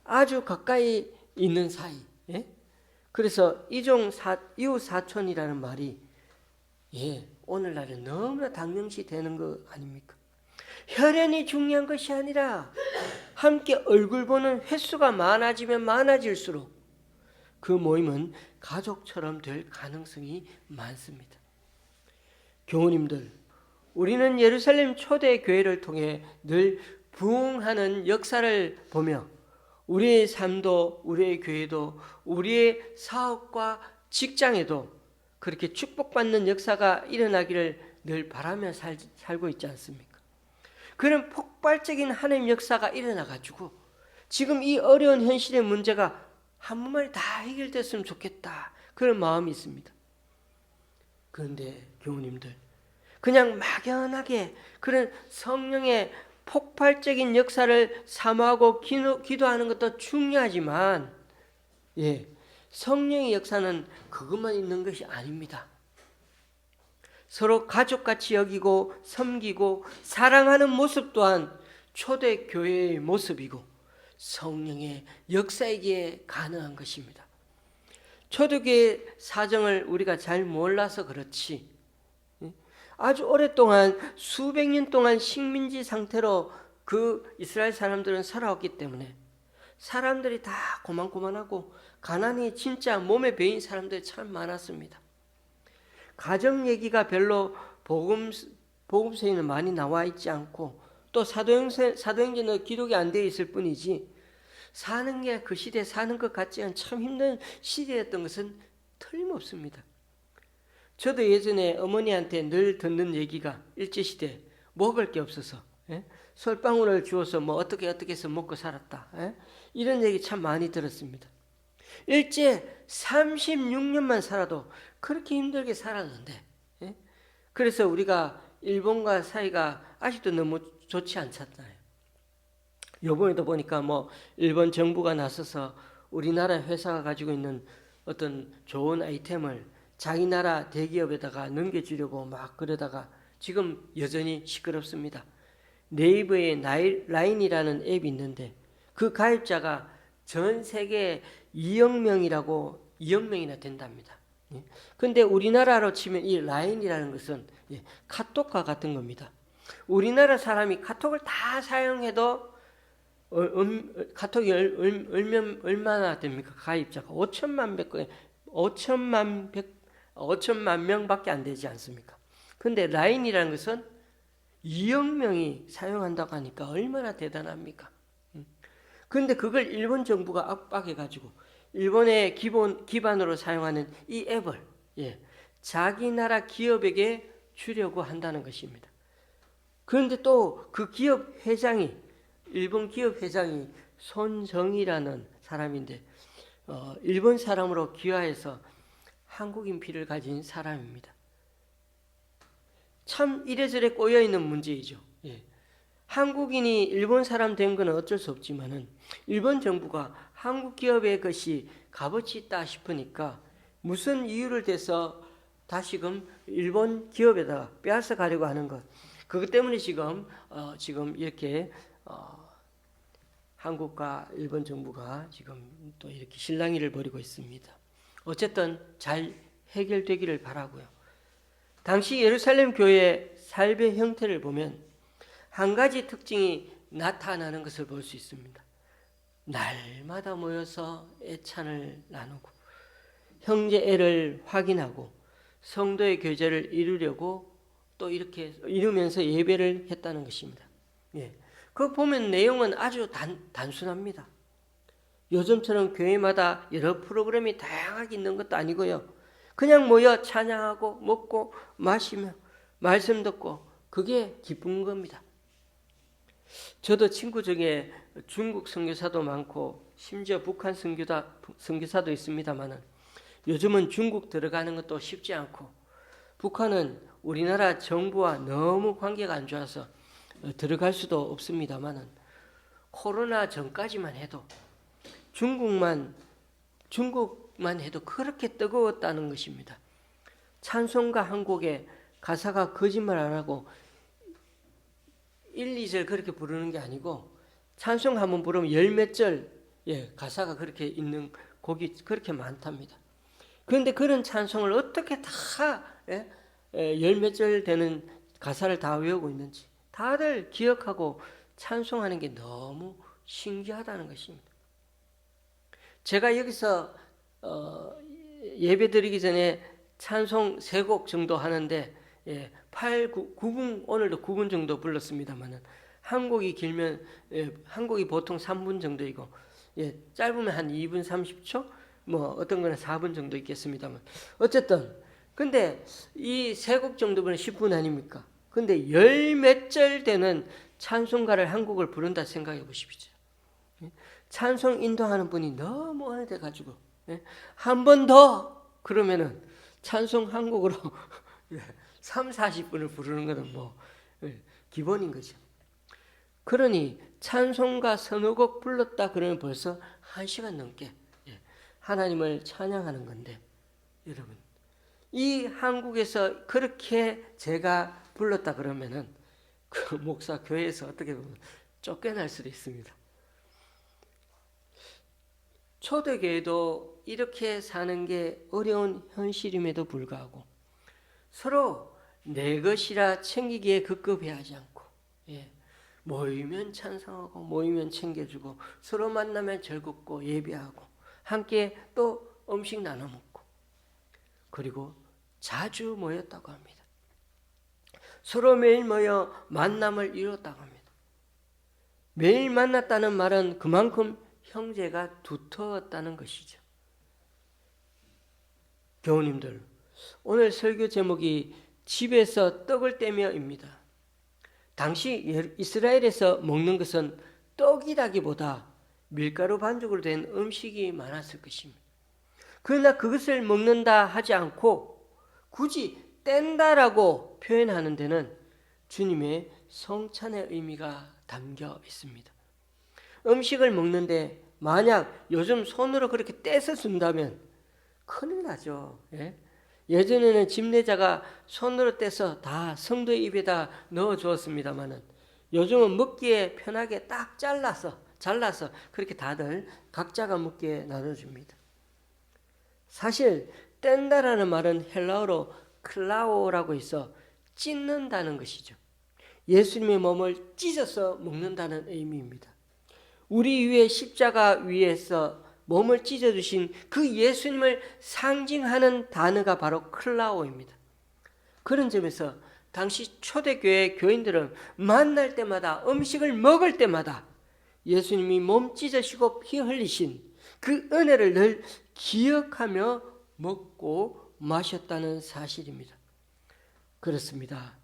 아주 가까이 있는 사이. 그래서 이웃 사촌이라는 말이 오늘날은 너무나 당연시 되는 거 아닙니까? 혈연이 중요한 것이 아니라 함께 얼굴 보는 횟수가 많아지면 많아질수록 그 모임은 가족처럼 될 가능성이 많습니다. 교우님들, 우리는 예루살렘 초대 교회를 통해 늘 부흥하는 역사를 보며 우리의 삶도, 우리의 교회도, 우리의 사업과 직장에도 그렇게 축복받는 역사가 일어나기를 늘 바라며 살고 있지 않습니까? 그런 폭발적인 하나님 역사가 일어나가지고 지금 이 어려운 현실의 문제가 한 번만에 다 해결됐으면 좋겠다, 그런 마음이 있습니다. 그런데 교우님들, 그냥 막연하게 그런 성령의 폭발적인 역사를 사모하고 기도하는 것도 중요하지만, 성령의 역사는 그것만 있는 것이 아닙니다. 서로 가족같이 여기고 섬기고 사랑하는 모습 또한 초대교회의 모습이고 성령의 역사이기에 가능한 것입니다. 초대교회 사정을 우리가 잘 몰라서 그렇지, 아주 오랫동안 수백 년 동안 식민지 상태로 그 이스라엘 사람들은 살아왔기 때문에 사람들이 다 고만고만하고 가난이 진짜 몸에 배인 사람들이 참 많았습니다. 가정 얘기가 별로 복음서에는 많이 나와 있지 않고 또 사도행전은 기록이 안 되어 있을 뿐이지 사는 게 그 시대에 사는 것 같지 않은 참 힘든 시대였던 것은 틀림없습니다. 저도 예전에 어머니한테 늘 듣는 얘기가 일제시대 먹을 게 없어서 솔방울을 주워서 뭐 어떻게 해서 먹고 살았다, 이런 얘기 참 많이 들었습니다. 일제 36년만 살아도 그렇게 힘들게 살았는데, 그래서 우리가 일본과 사이가 아직도 너무 좋지 않잖아요. 요번에도 보니까 뭐 일본 정부가 나서서 우리나라 회사가 가지고 있는 어떤 좋은 아이템을 자기 나라 대기업에다가 넘겨주려고 막 그러다가 지금 여전히 시끄럽습니다. 네이버에 라인이라는 앱이 있는데 그 가입자가 전 세계 2억 명이나 된답니다. 근데 우리나라로 치면 이 라인이라는 것은 카톡과 같은 겁니다. 우리나라 사람이 카톡을 다 사용해도 카톡이 얼마나 됩니까? 가입자가 5천만 명밖에 안 되지 않습니까? 근데 라인이라는 것은 2억 명이 사용한다고 하니까 얼마나 대단합니까? 그런데 그걸 일본 정부가 압박해가지고 일본의 기반으로 사용하는 이 앱을 자기 나라 기업에게 주려고 한다는 것입니다. 그런데 또 그 일본 기업 회장이 손정희라는 사람인데 일본 사람으로 귀화해서 한국인 피를 가진 사람입니다. 참 이래저래 꼬여있는 문제이죠. 한국인이 일본 사람 된 건 어쩔 수 없지만은 일본 정부가 한국 기업의 것이 값어치 있다 싶으니까 무슨 이유를 대서 다시금 일본 기업에다가 빼앗아 가려고 하는 것, 그것 때문에 지금 이렇게 한국과 일본 정부가 지금 또 이렇게 실랑이를 벌이고 있습니다. 어쨌든 잘 해결되기를 바라고요. 당시 예루살렘 교회의 삶의 형태를 보면 한 가지 특징이 나타나는 것을 볼 수 있습니다. 날마다 모여서 애찬을 나누고 형제애를 확인하고 성도의 교제를 이루려고 또 이렇게 이루면서 예배를 했다는 것입니다. 그거 보면 내용은 아주 단순합니다. 요즘처럼 교회마다 여러 프로그램이 다양하게 있는 것도 아니고요. 그냥 모여 찬양하고 먹고 마시며 말씀 듣고 그게 기쁜 겁니다. 저도 친구 중에 중국 선교사도 많고 심지어 북한 선교사도 있습니다만은 요즘은 중국 들어가는 것도 쉽지 않고 북한은 우리나라 정부와 너무 관계가 안 좋아서 들어갈 수도 없습니다만은 코로나 전까지만 해도 중국만 해도 그렇게 뜨거웠다는 것입니다. 찬송가 한 곡에 가사가 거짓말 안 하고 1, 2절 그렇게 부르는 게 아니고 찬송 한번 부르면 열 몇 절 가사가 그렇게 있는 곡이 그렇게 많답니다. 그런데 그런 찬송을 어떻게 다 열 몇 절 되는 가사를 다 외우고 있는지 다들 기억하고 찬송하는 게 너무 신기하다는 것입니다. 제가 여기서 예배 드리기 전에 찬송 3곡 정도 하는데 9분, 오늘도 9분 정도 불렀습니다만은 한 곡이 길면 한 곡이 보통 3분 정도이고 예, 짧으면 한 2분 30초, 뭐 어떤 거는 4분 정도 있겠습니다만 어쨌든 근데 이 세 곡 정도면 10분 아닙니까? 근데 열 몇 절 되는 찬송가를 한 곡을 부른다 생각해 보십시오. 찬송 인도하는 분이 너무 오래돼 가지고 한 번 더 그러면은 찬송 한 곡으로 3, 40분을 부르는 것은 뭐 기본인 거죠. 그러니 찬송가 서너 곡 불렀다 그러면 벌써 1시간 넘게 하나님을 찬양하는 건데, 여러분 이 한국에서 그렇게 제가 불렀다 그러면은 그 목사 교회에서 어떻게 보면 쫓겨날 수도 있습니다. 초대교회도 이렇게 사는 게 어려운 현실임에도 불구하고 서로 내 것이라 챙기기에 급급해하지 않고 모이면 찬송하고 모이면 챙겨주고 서로 만나면 즐겁고 예배하고 함께 또 음식 나눠 먹고 그리고 자주 모였다고 합니다. 서로 매일 모여 만남을 이뤘다고 합니다. 매일 만났다는 말은 그만큼 형제가 두터웠다는 것이죠. 교우님들, 오늘 설교 제목이 집에서 떡을 떼며입니다. 당시 이스라엘에서 먹는 것은 떡이라기보다 밀가루 반죽으로 된 음식이 많았을 것입니다. 그러나 그것을 먹는다 하지 않고 굳이 뗀다라고 표현하는 데는 주님의 성찬의 의미가 담겨 있습니다. 음식을 먹는데 만약 요즘 손으로 그렇게 떼서 준다면 큰일 나죠. 예전에는 집내자가 손으로 떼서 다 성도의 입에다 넣어 주었습니다만은 요즘은 먹기에 편하게 딱 잘라서 그렇게 다들 각자가 먹기에 나눠줍니다. 사실 뗀다라는 말은 헬라어로 클라오라고 해서 찢는다는 것이죠. 예수님의 몸을 찢어서 먹는다는 의미입니다. 우리 위에 십자가 위에서 몸을 찢어주신 그 예수님을 상징하는 단어가 바로 클라오입니다. 그런 점에서 당시 초대교회 교인들은 만날 때마다 음식을 먹을 때마다 예수님이 몸 찢으시고 피 흘리신 그 은혜를 늘 기억하며 먹고 마셨다는 사실입니다. 그렇습니다.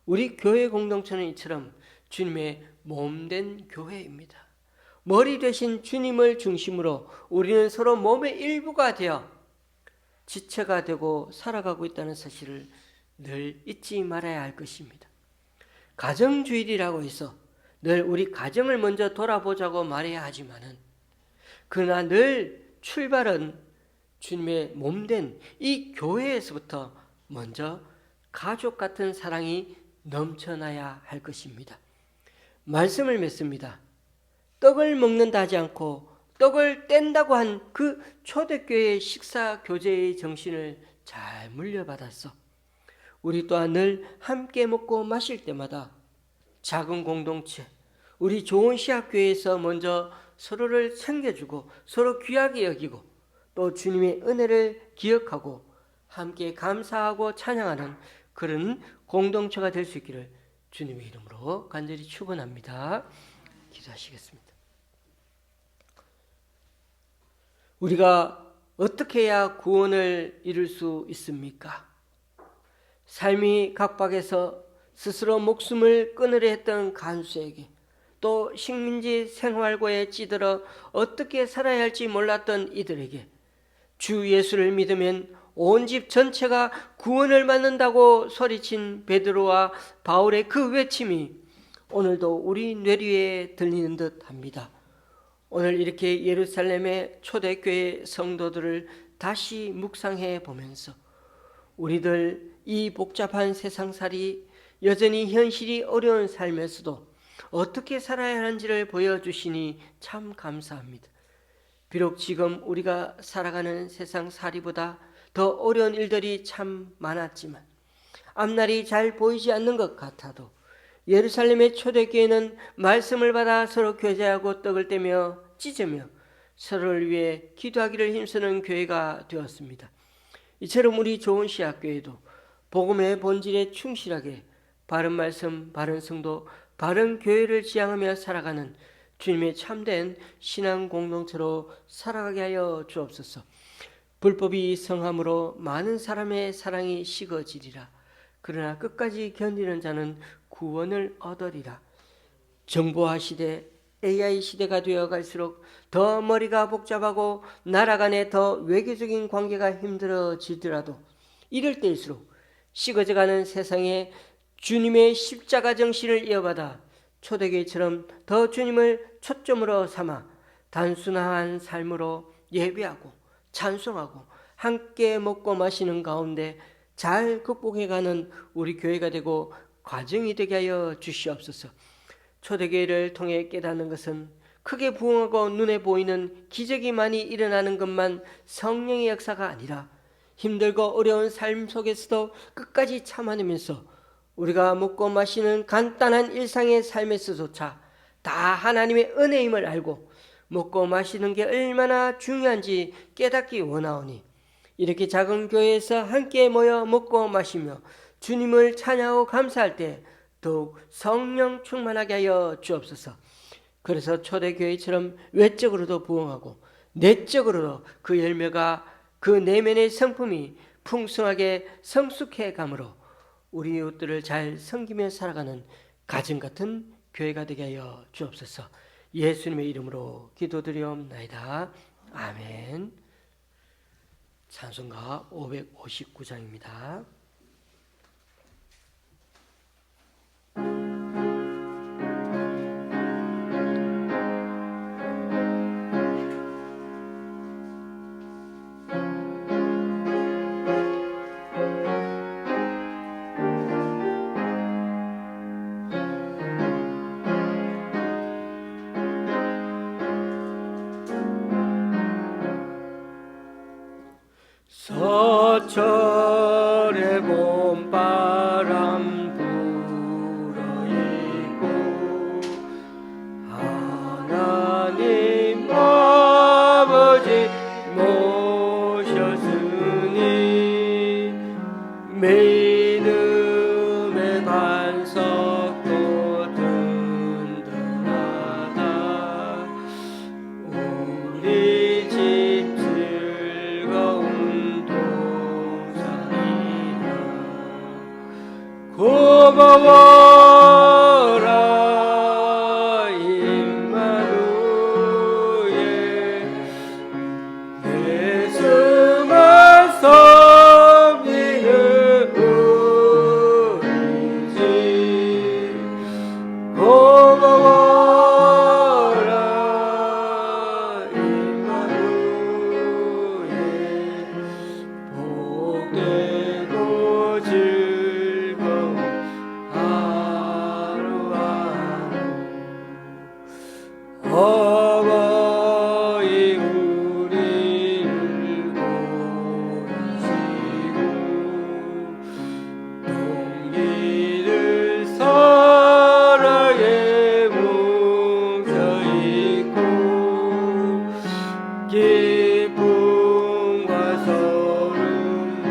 우리 교회 공동체는 이처럼 주님의 몸된 교회입니다. 머리 되신 주님을 중심으로 우리는 서로 몸의 일부가 되어 지체가 되고 살아가고 있다는 사실을 늘 잊지 말아야 할 것입니다. 가정주일이라고 해서 늘 우리 가정을 먼저 돌아보자고 말해야 하지만은 그러나 늘 출발은 주님의 몸된 이 교회에서부터 먼저 가족 같은 사랑이 넘쳐나야 할 것입니다. 말씀을 맺습니다. 떡을 먹는다 하지 않고 떡을 뗀다고 한 그 초대교회의 식사 교제의 정신을 잘 물려받았어. 우리 또한 늘 함께 먹고 마실 때마다 작은 공동체, 우리 좋은 시학교회에서 먼저 서로를 챙겨주고 서로 귀하게 여기고 또 주님의 은혜를 기억하고 함께 감사하고 찬양하는 그런 공동체가 될 수 있기를 주님의 이름으로 간절히 축원합니다. 기도하시겠습니다. 우리가 어떻게 해야 구원을 이룰 수 있습니까? 삶이 각박해서 스스로 목숨을 끊으려 했던 간수에게 또 식민지 생활고에 찌들어 어떻게 살아야 할지 몰랐던 이들에게 주 예수를 믿으면 온 집 전체가 구원을 받는다고 소리친 베드로와 바울의 그 외침이 오늘도 우리 뇌리에 들리는 듯 합니다. 오늘 이렇게 예루살렘의 초대교회 성도들을 다시 묵상해 보면서 우리들 이 복잡한 세상살이 여전히 현실이 어려운 삶에서도 어떻게 살아야 하는지를 보여주시니 참 감사합니다. 비록 지금 우리가 살아가는 세상살이보다 더 어려운 일들이 참 많았지만 앞날이 잘 보이지 않는 것 같아도 예루살렘의 초대교회는 말씀을 받아 서로 교제하고 떡을 떼며 찢으며 서로를 위해 기도하기를 힘쓰는 교회가 되었습니다. 이처럼 우리 좋은 시학교회도 복음의 본질에 충실하게 바른 말씀, 바른 성도, 바른 교회를 지향하며 살아가는 주님의 참된 신앙 공동체로 살아가게 하여 주옵소서. 불법이 성함으로 많은 사람의 사랑이 식어지리라. 그러나 끝까지 견디는 자는 구원을 얻으리라. 정보화 시대, AI 시대가 되어갈수록 더 머리가 복잡하고 나라 간에 더 외교적인 관계가 힘들어지더라도 이럴 때일수록 식어져가는 세상에 주님의 십자가 정신을 이어받아 초대교회처럼 더 주님을 초점으로 삼아 단순한 삶으로 예배하고 찬송하고 함께 먹고 마시는 가운데 잘 극복해가는 우리 교회가 되고 과정이 되게 하여 주시옵소서. 초대교회를 통해 깨닫는 것은 크게 부흥하고 눈에 보이는 기적이 많이 일어나는 것만 성령의 역사가 아니라 힘들고 어려운 삶 속에서도 끝까지 참아내면서 우리가 먹고 마시는 간단한 일상의 삶에서조차 다 하나님의 은혜임을 알고 먹고 마시는 게 얼마나 중요한지 깨닫기 원하오니 이렇게 작은 교회에서 함께 모여 먹고 마시며 주님을 찬양하고 감사할 때 더욱 성령 충만하게 하여 주옵소서. 그래서 초대교회처럼 외적으로도 부흥하고 내적으로도 그 열매가 그 내면의 성품이 풍성하게 성숙해 가므로 우리 이웃들을 잘 섬기며 살아가는 가정 같은 교회가 되게 하여 주옵소서. 예수님의 이름으로 기도드리옵나이다. 아멘. 찬송가 559장입니다. 서철의 봄바람 불어있고 하나님 아버지 모셨으니 믿음의 반석도 든든하다. 우리 집 고마워라 임마누엘 예수만 섬기는 우리 집 고마워라 임마누엘 복되고 즐거운 어머니 우리를 보이시고 동기를 사랑에 뭉쳐있고 기쁨과 소름도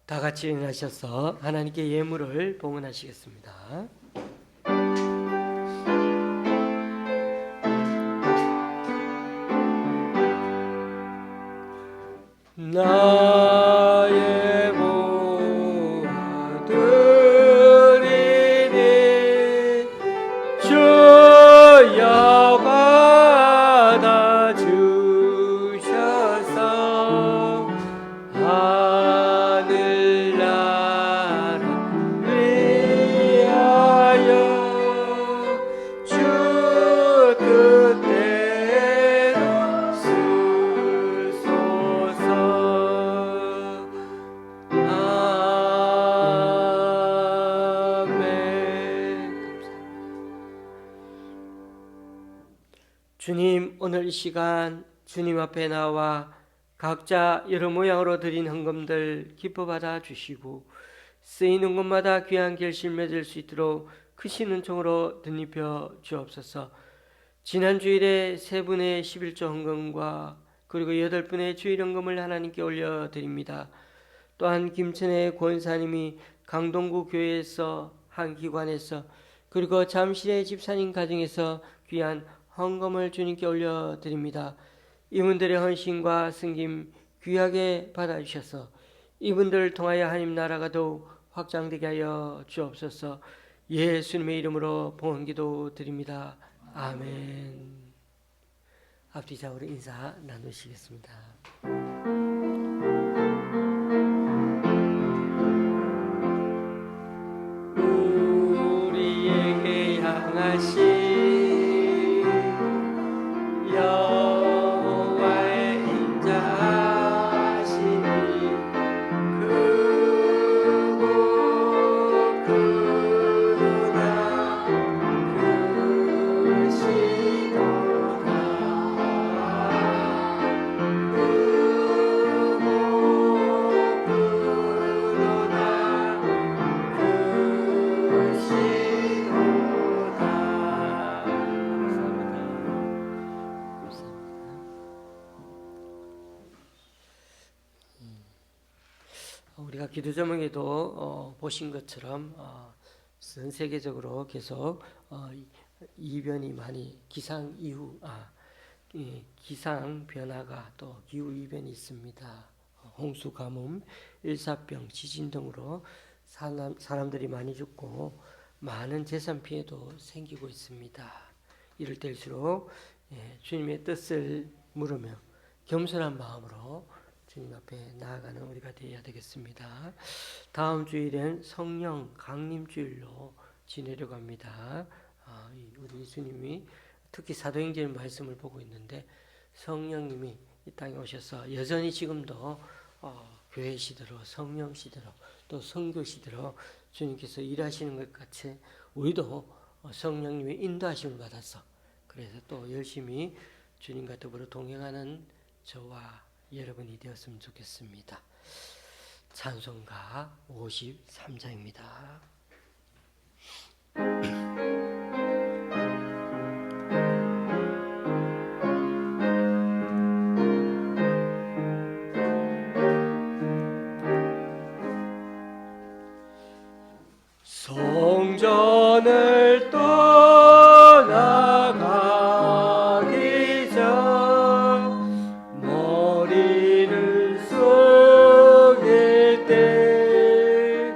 다 같이 일어나셔서 하나님께 예물을 봉헌하시겠습니다. 나의 모아들이니 주여 받아주셔서 하늘나라 위하여 주 뜻대로 쓰소서. 주님, 오늘 이 시간 주님 앞에 나와 각자 여러 모양으로 드린 헌금들 기뻐 받아 주시고 쓰이는 곳마다 귀한 결실 맺을 수 있도록 크신 은총으로 덧입혀 주옵소서. 지난 주일에 세 분의 11조 헌금과 그리고 8분의 주일 헌금을 하나님께 올려드립니다. 또한 김천의 권사님이 강동구 교회에서 한 기관에서 그리고 잠실의 집사님 가정에서 귀한 헌금을 주님께 올려드립니다. 이분들의 헌신과 승김 귀하게 받아주셔서 이분들을 통하여 하나님 나라가 더욱 확장되게 하여 주옵소서. 예수님의 이름으로 봉헌기도 드립니다. 아멘. 앞뒤 좌우로 인사 나누시겠습니다. 우리에게 향하신 여호와의 인자하시니 크고 크다 크시도다 우리가 기도 제목에도 보신 것처럼 전 세계적으로 계속 이변이 많이 기상 변화가 또 기후 이변이 있습니다. 홍수, 가뭄, 일사병, 지진 등으로 사람들이 많이 죽고 많은 재산 피해도 생기고 있습니다. 이럴 때일수록 주님의 뜻을 물으며 겸손한 마음으로 주님 앞에 나아가는 우리가 되어야 되겠습니다. 다음 주일엔 성령 강림주일로 지내려고 합니다. 우리 주님이 특히 사도행전 말씀을 보고 있는데 성령님이 이 땅에 오셔서 여전히 지금도 교회 시대로 성령 시대로 또 선교 시대로 주님께서 일하시는 것 같이 우리도 성령님의 인도하심을 받아서 그래서 또 열심히 주님과 더불어 동행하는 저와 여러분이 되었으면 좋겠습니다. 찬송가 53장입니다. 성전을 떠나가기 전 머리를 숙일 때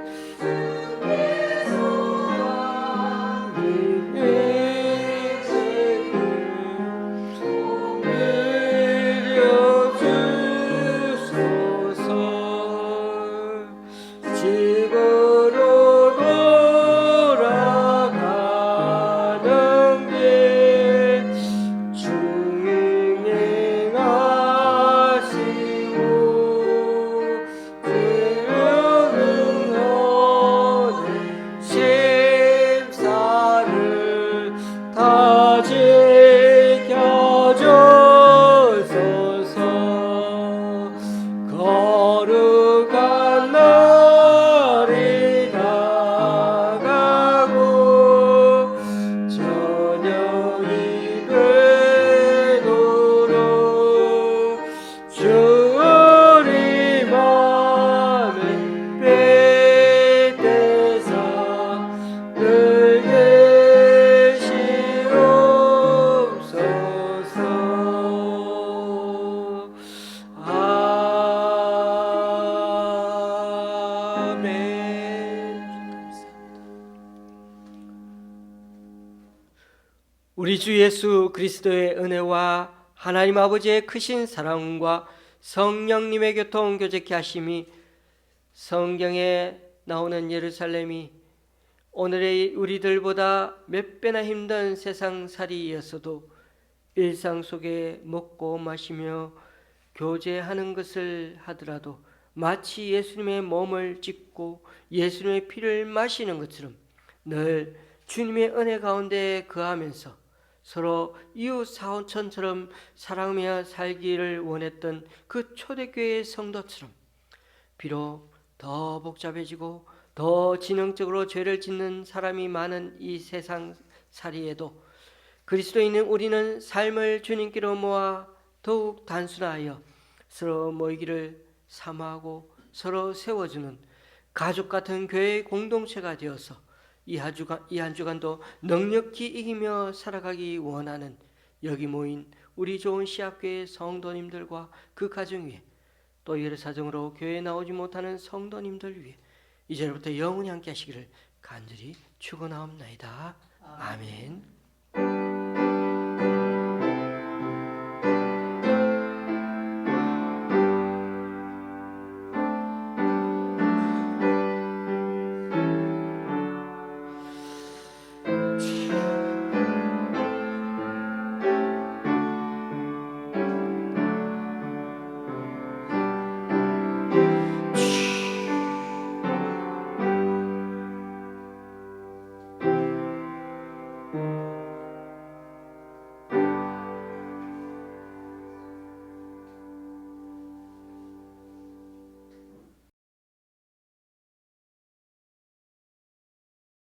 우리 주 예수 그리스도의 은혜와 하나님 아버지의 크신 사랑과 성령님의 교통 교제케 하심이 성경에 나오는 예루살렘이 오늘의 우리들보다 몇 배나 힘든 세상살이였어도 일상 속에 먹고 마시며 교제하는 것을 하더라도 마치 예수님의 몸을 찢고 예수님의 피를 마시는 것처럼 늘 주님의 은혜 가운데 거하면서 서로 이웃 사촌처럼 사랑하며 살기를 원했던 그 초대교회의 성도처럼 비록 더 복잡해지고 더 지능적으로 죄를 짓는 사람이 많은 이 세상 살이에도 그리스도인인 우리는 삶을 주님께로 모아 더욱 단순하여 서로 모이기를 사모하고 서로 세워주는 가족 같은 교회의 공동체가 되어서 이 한 주간도 넉넉히 이기며 살아가기 원하는 여기 모인 우리 좋은 시합교회 성도님들과 그 가정 위에 또 여러 사정으로 교회에 나오지 못하는 성도님들 위해 이제부터 영원히 함께 하시기를 간절히 축원하옵나이다. 아멘.